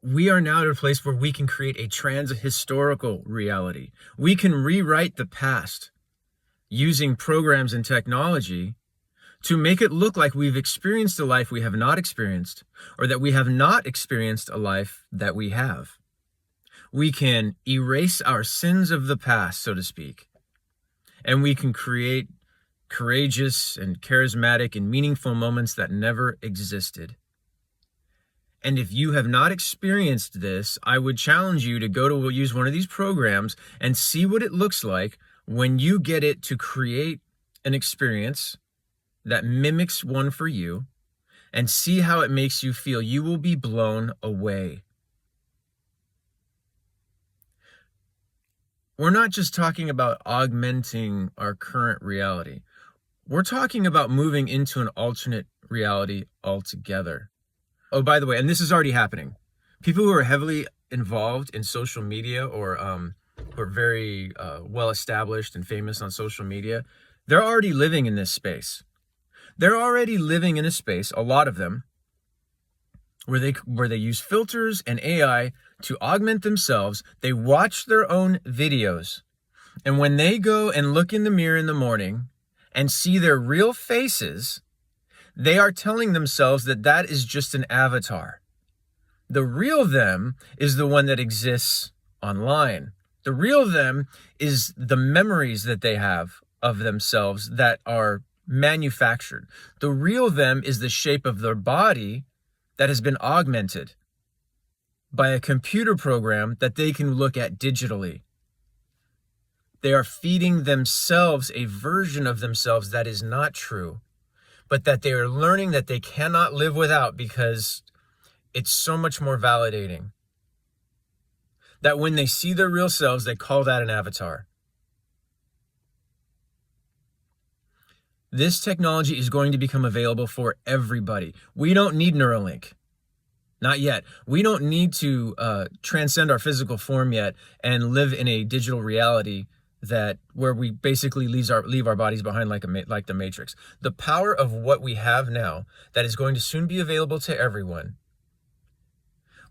we are now at a place where we can create a trans-historical reality. We can rewrite the past using programs and technology to make it look like we've experienced a life we have not experienced, or that we have not experienced a life that we have. We can erase our sins of the past, so to speak, and we can create courageous and charismatic and meaningful moments that never existed. And if you have not experienced this, I would challenge you to use one of these programs and see what it looks like when you get it to create an experience that mimics one for you, and see how it makes you feel. You will be blown away. We're not just talking about augmenting our current reality. We're talking about moving into an alternate reality altogether. Oh, by the way, and this is already happening. People who are heavily involved in social media, or who are very well established and famous on social media, they're already living in this space. They're already living in a space, a lot of them, where they use filters and AI to augment themselves. They watch their own videos. And when they go and look in the mirror in the morning and see their real faces, they are telling themselves that that is just an avatar. The real them is the one that exists online. The real them is the memories that they have of themselves that are manufactured. The real them is the shape of their body that has been augmented by a computer program that they can look at digitally. They are feeding themselves a version of themselves that is not true, but that they are learning that they cannot live without, because it's so much more validating. That when they see their real selves, they call that an avatar. This technology is going to become available for everybody. We don't need Neuralink. Not yet. We don't need to transcend our physical form yet and live in a digital reality where we basically leave our bodies behind like the Matrix. The power of what we have now, that is going to soon be available to everyone,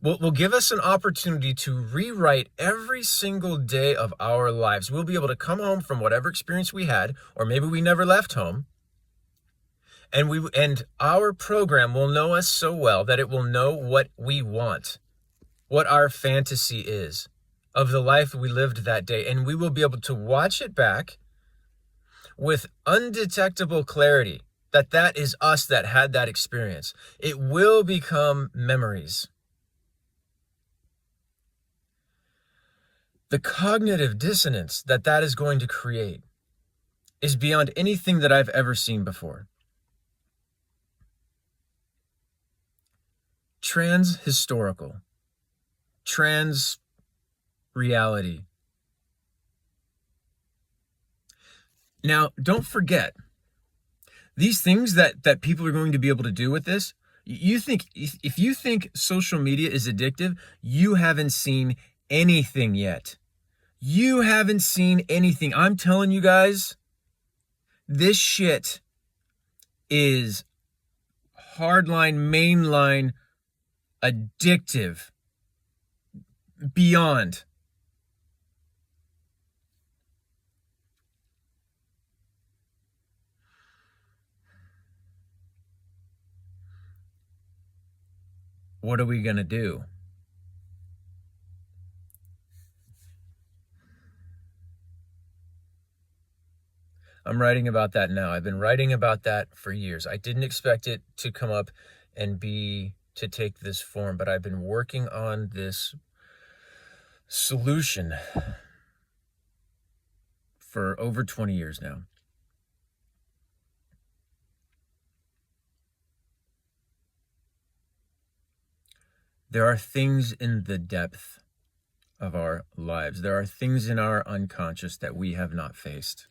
will give us an opportunity to rewrite every single day of our lives. We'll be able to come home from whatever experience we had, or maybe we never left home, and our program will know us so well that it will know what we want, what our fantasy is of the life we lived that day, and we will be able to watch it back with undetectable clarity that is us that had that experience. It will become memories. The cognitive dissonance that is going to create is beyond anything that I've ever seen before. Trans-historical, trans-reality. Now, don't forget, these things that people are going to be able to do with this, if you think social media is addictive, you haven't seen anything yet. You haven't seen anything. I'm telling you guys, this shit is hardline, mainline, addictive, beyond. What are we going to do? I'm writing about that now. I've been writing about that for years. I didn't expect it to come up and to take this form, but I've been working on this solution for over 20 years now. There are things in the depth of our lives. There are things in our unconscious that we have not faced.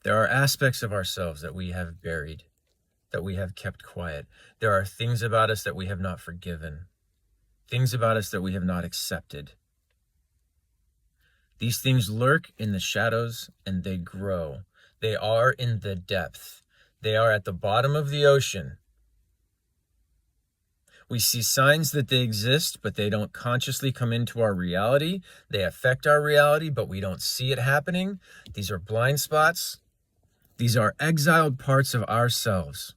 There are aspects of ourselves that we have buried, that we have kept quiet. There are things about us that we have not forgiven, things about us that we have not accepted. These things lurk in the shadows and they grow. They are in the depth. They are at the bottom of the ocean. We see signs that they exist, but they don't consciously come into our reality. They affect our reality, but we don't see it happening. These are blind spots. These are exiled parts of ourselves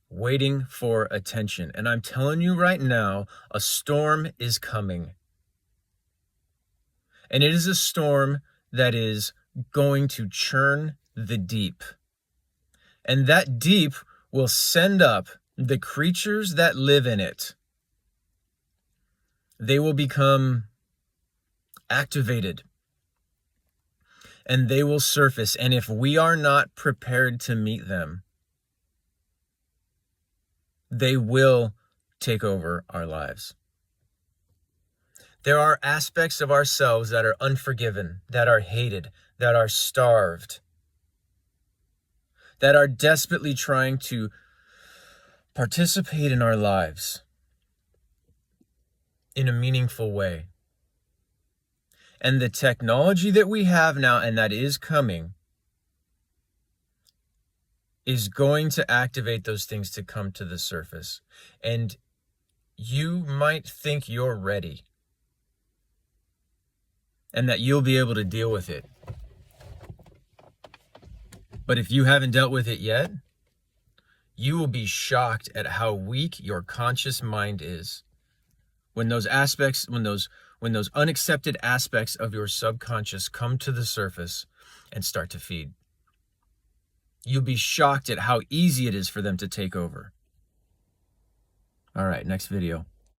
waiting for attention. And I'm telling you right now, a storm is coming. And it is a storm that is going to churn the deep. And that deep will send up the creatures that live in it. They will become activated. And they will surface. And if we are not prepared to meet them, they will take over our lives. There are aspects of ourselves that are unforgiven, that are hated, that are starved, that are desperately trying to participate in our lives in a meaningful way. And the technology that we have now, and that is coming, is going to activate those things to come to the surface. And you might think you're ready and that you'll be able to deal with it. But if you haven't dealt with it yet, you will be shocked at how weak your conscious mind is when those aspects, when those unaccepted aspects of your subconscious come to the surface and start to feed. You'll be shocked at how easy it is for them to take over. All right, next video.